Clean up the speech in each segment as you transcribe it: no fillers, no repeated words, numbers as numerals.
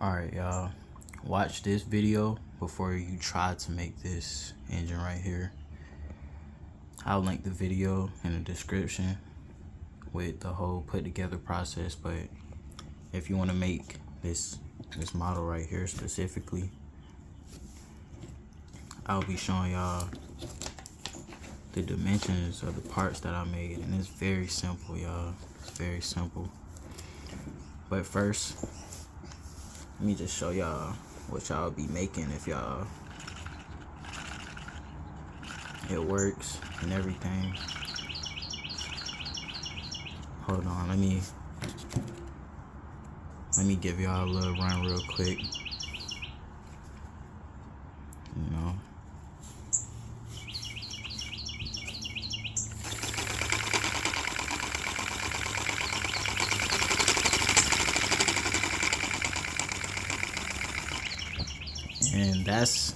Alright, y'all, watch this video before you try to make this engine right here. I'll link the video in the description with the whole put together process, but if you want to make this model right here specifically, I'll be showing y'all the dimensions of the parts that I made, and it's very simple, y'all. It's very simple. But first, let me just show y'all what y'all be making if y'all it works and everything. Hold on, let me give y'all a little run real quick. You know. And that's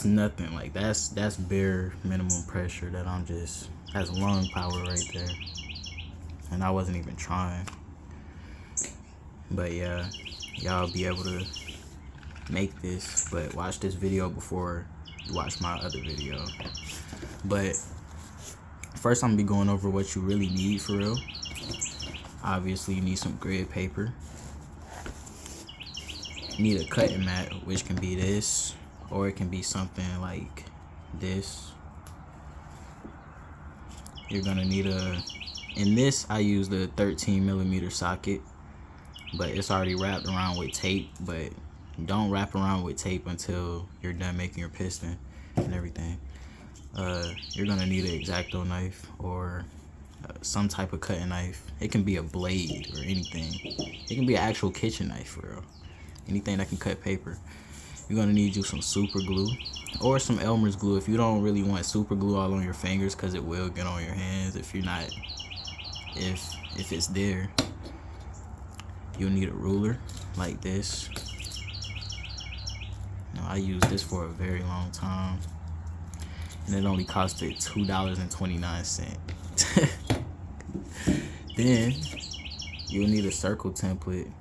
nothing. Like that's bare minimum pressure that that's lung power right there. And I wasn't even trying. But yeah, y'all be able to make this, but watch this video before you watch my other video. But first I'm gonna be going over what you really need for real. Obviously you need some grid paper. You need a cutting mat, which can be this, or it can be something like this. You're gonna need in this I used a 13mm socket, but it's already wrapped around with tape. But don't wrap around with tape until you're done making your piston and everything. You're gonna need an X-Acto knife or some type of cutting knife. It can be a blade or anything. It can be an actual kitchen knife for real. Anything that can cut paper. You're gonna need you some super glue or some Elmer's glue if you don't really want super glue all on your fingers, because it will get on your hands if you're not, if it's there. You'll need a ruler like this. Now, I used this for a very long time, and it only costed $2.29. Then you'll need a circle template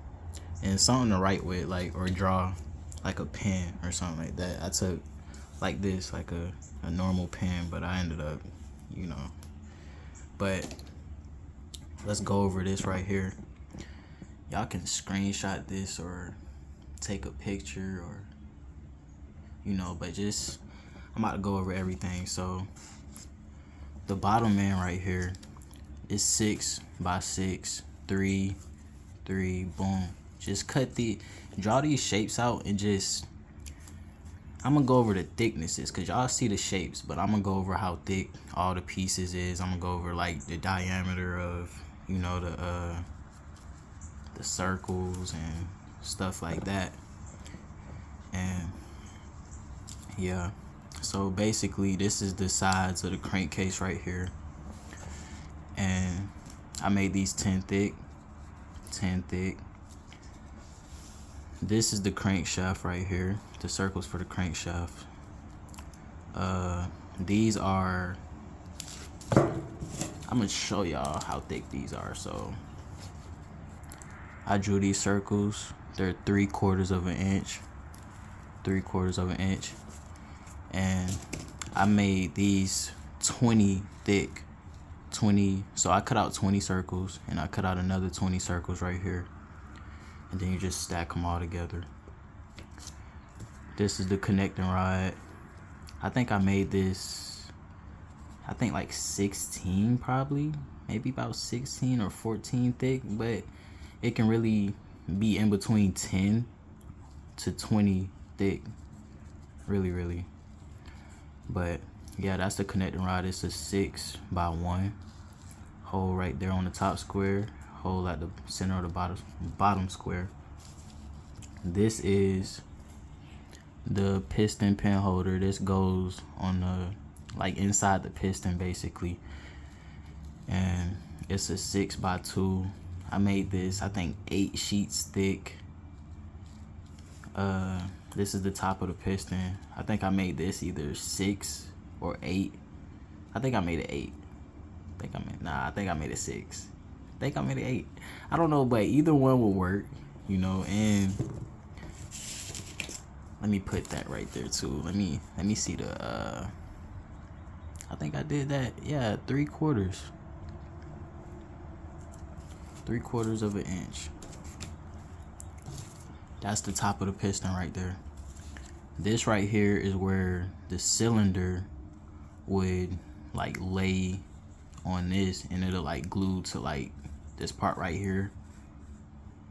and something to write with, like, or draw, like a pen or something like that. I took like this, like a normal pen, but I ended up, you know. But let's go over this right here. Y'all can screenshot this or take a picture, or, you know, but just, I'm about to go over everything. So the bottom man right here is 6 by 6, 3, 3, boom. Just draw these shapes out, and just, I'm gonna go over the thicknesses because y'all see the shapes, but I'm gonna go over how thick all the pieces is. I'm gonna go over like the diameter of, you know, the circles and stuff like that. And yeah, so basically this is the sides of the crankcase right here, and I made these 10 thick. This is the crankshaft right here, the circles for the crankshaft. These are, I'm gonna show y'all how thick these are. So I drew these circles. They're 3/4 of an inch, 3/4 of an inch, and I made these 20 thick. 20, so I cut out 20 circles, and I cut out another 20 circles right here, and then you just stack them all together. This is the connecting rod. I think I made this, I think like 16 probably, maybe about 16 or 14 thick, but it can really be in between 10 to 20 thick, really. But yeah, that's the connecting rod. It's a 6 by 1 hole right there on the top square, hole at the center of the bottom square. This is the piston pin holder. This goes on the, like, inside the piston basically, and it's a 6 by 2. I made this, I think, 8 sheets thick. This is the top of the piston. I think I made this either 6 or 8. I think I made it 8. I think I made it 6. I think I made it 8. I don't know, but either one will work, you know. And let me put that right there too. Let me see the I think I did that. Yeah, 3/4. 3/4 of an inch. That's the top of the piston right there. This right here is where the cylinder would like lay on this, and it'll like glue to like this part right here.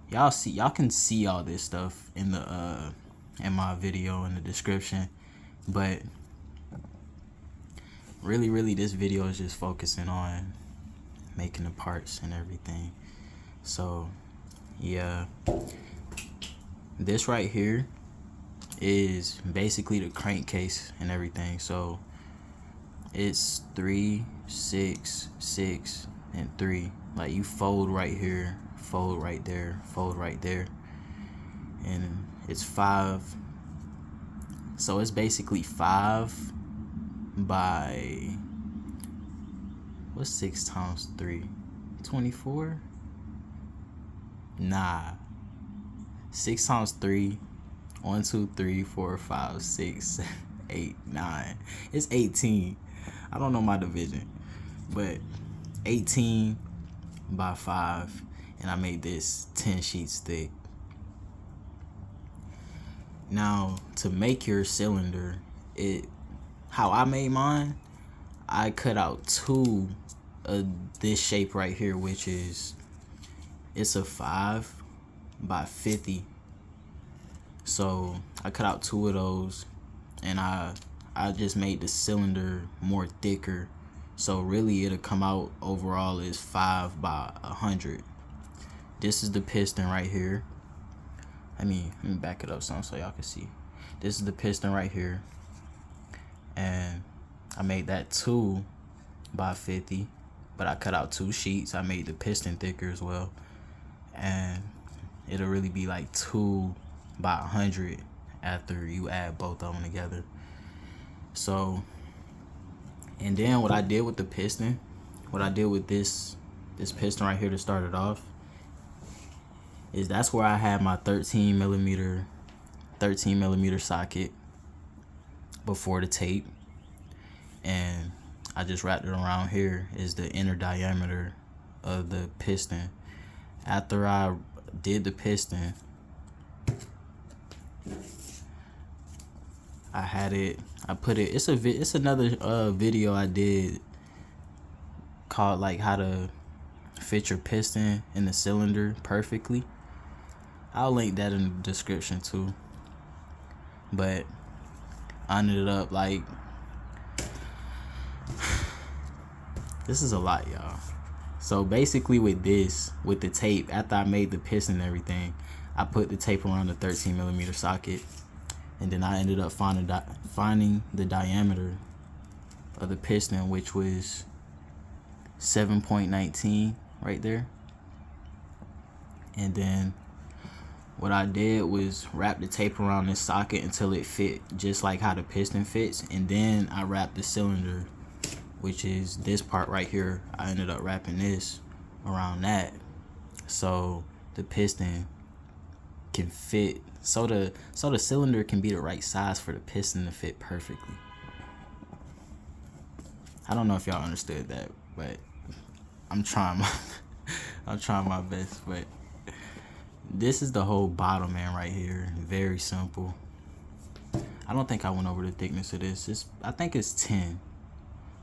Y'all can see all this stuff in the in my video in the description, but really this video is just focusing on making the parts and everything. So yeah, this right here is basically the crankcase and everything. So it's 3, 6, 6, and 3. Like you fold right here, fold right there, fold right there, and it's 5. So it's basically 5 by, what's 6 times 3? 24? Nah. 6 times 3, 1, 2, 3, 4, 5, 6, 7, 8, 9. It's 18. I don't know my division, but 18 by 5, and I made this 10 sheets thick. Now, to make your cylinder, how I made mine, I cut out 2 of this shape right here, which is, it's a 5 by 50. So I cut out 2 of those, and I just made the cylinder more thicker. So really it'll come out overall is 5 by 100. This is the piston right here. Let me back it up some so y'all can see. This is the piston right here, and I made that 2 by 50, but I cut out 2 sheets. I made the piston thicker as well, and it'll really be like 2 by 100 after you add both of them together. So, and then what I did with the piston, what I did with this piston right here to start it off, is that's where I had my 13 millimeter socket before the tape, and I just wrapped it around here is the inner diameter of the piston. After I did the piston, it's another video I did called like how to fit your piston in the cylinder perfectly. I'll link that in the description too. But I ended up like, this is a lot, y'all. So basically with the tape, after I made the piston and everything, I put the tape around the 13 millimeter socket, and then I ended up finding the diameter of the piston, which was 7.19 right there. And then what I did was wrap the tape around this socket until it fit just like how the piston fits, and then I wrapped the cylinder, which is this part right here. I ended up wrapping this around that, so the piston can fit, so the cylinder can be the right size for the piston to fit perfectly. I don't know if y'all understood that, but I'm trying my best. But this is the whole bottom end right here. Very simple. I don't think I went over the thickness of this. I think it's 10.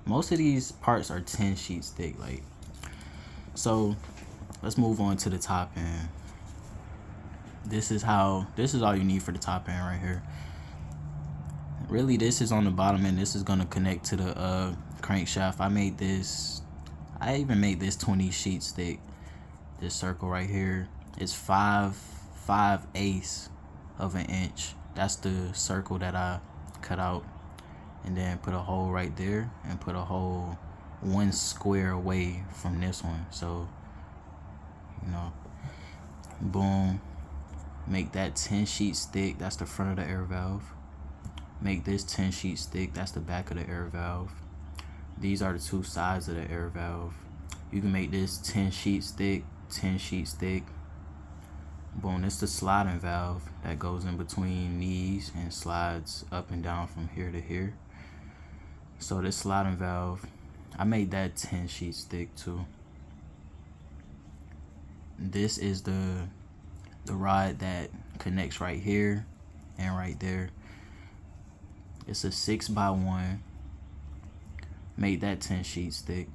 Most of these parts are 10 sheets thick. Like, so let's move on to the top end. This is all you need for the top end right here. Really, this is on the bottom end. This is gonna connect to the crankshaft. I even made this 20 sheets thick. This circle right here, it's 5/8 of an inch. That's the circle that I cut out, and then put a hole right there, and put a hole 1 square away from this one. So, you know, boom. Make that 10 sheets thick. That's the front of the air valve. Make this 10 sheets thick. That's the back of the air valve. These are the 2 sides of the air valve. You can make this 10 sheets thick, 10 sheets thick, Boom, it's the sliding valve that goes in between these and slides up and down from here to here. So this sliding valve, I made that 10 sheets thick too. This is the rod that connects right here and right there. It's a 6x1. Made that 10 sheets thick.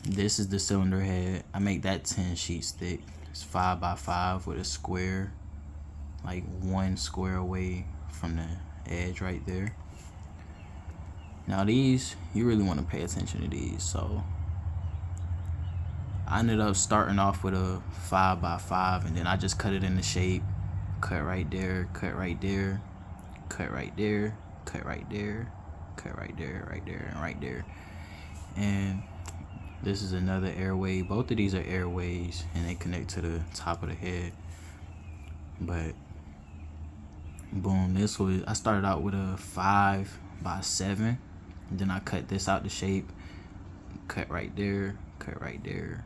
This is the cylinder head. I make that 10 sheets thick. It's 5x5 with a square, like 1 square away from the edge right there. Now these, you really want to pay attention to these. So I ended up starting off with a 5x5, and then I just cut it into shape. Cut right there, cut right there, cut right there, cut right there, cut right there, right there, and right there. And this is another airway. Both of these are airways, and they connect to the top of the head. But boom, this was, I started out with a 5x7, and then I cut this out to shape. Cut right there, cut right there,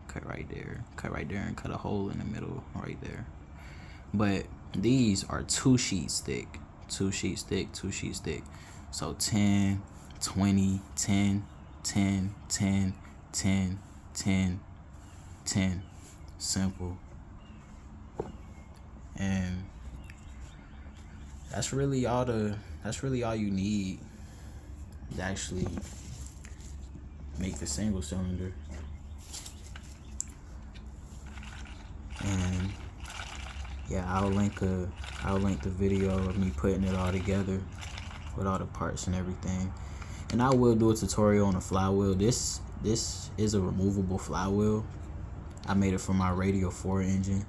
cut right there, cut right there, and cut a hole in the middle right there. But these are 2 sheets thick, 2 sheets thick, 2 sheets thick. So 10, 20, 10, 10, 10, 10, 10, 10. Simple. And that's really all you need to actually make the single cylinder. And yeah, I'll link the video of me putting it all together with all the parts and everything. And I will do a tutorial on a flywheel. This is a removable flywheel. I made it for my Radial 4 engine,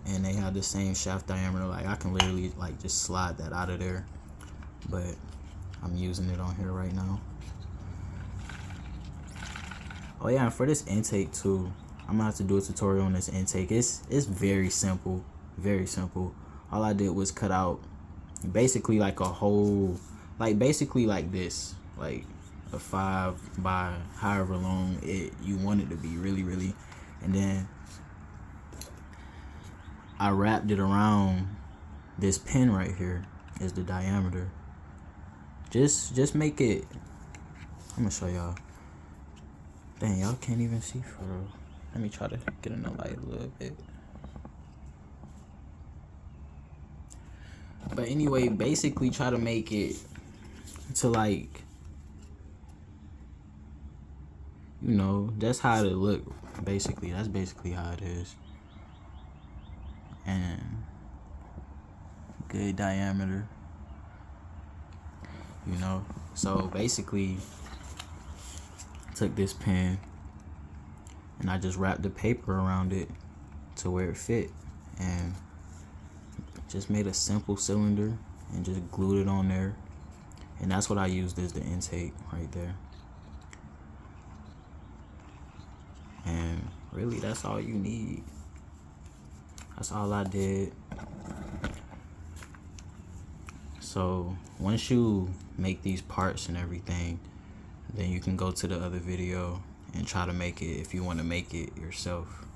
and they have the same shaft diameter. Like I can literally like just slide that out of there, but I'm using it on here right now. Oh yeah, and for this intake too, I'm gonna have to do a tutorial on this intake. It's very simple, very simple. All I did was cut out basically like a whole, like basically like this, like a 5 by however long you want it to be, really. And then I wrapped it around this pin right here is the diameter. Just make it, I'm gonna show y'all. Dang, y'all can't even see for real. Let me try to get in the light a little bit. But anyway, basically try to make it to like, you know, that's how it look. Basically, that's basically how it is. And good diameter, you know. So basically, took this pin and I just wrapped the paper around it to where it fit, and just made a simple cylinder and just glued it on there. And that's what I used as the intake right there. And really, that's all you need. That's all I did. So once you make these parts and everything, then you can go to the other video and try to make it if you want to make it yourself.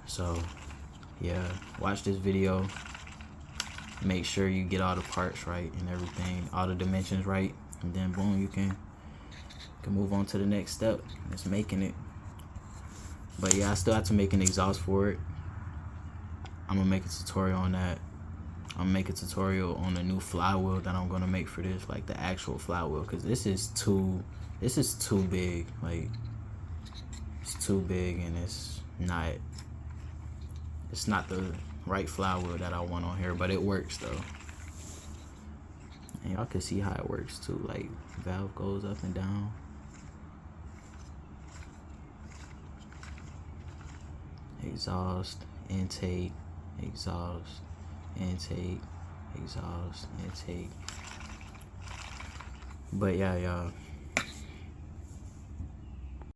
So yeah, watch this video. Make sure you get all the parts right and everything, all the dimensions right, and then boom, you can move on to the next step. It's making it. But yeah, I still have to make an exhaust for it. I'm gonna make a tutorial on that. I'm gonna make a tutorial on the new flywheel that I'm gonna make for this, like the actual flywheel, because this is too big. Like, it's too big, and it's not the right flywheel that I want on here, but it works though. And y'all can see how it works too. Like, valve goes up and down. Exhaust, intake, exhaust, intake, exhaust, intake. But yeah, y'all,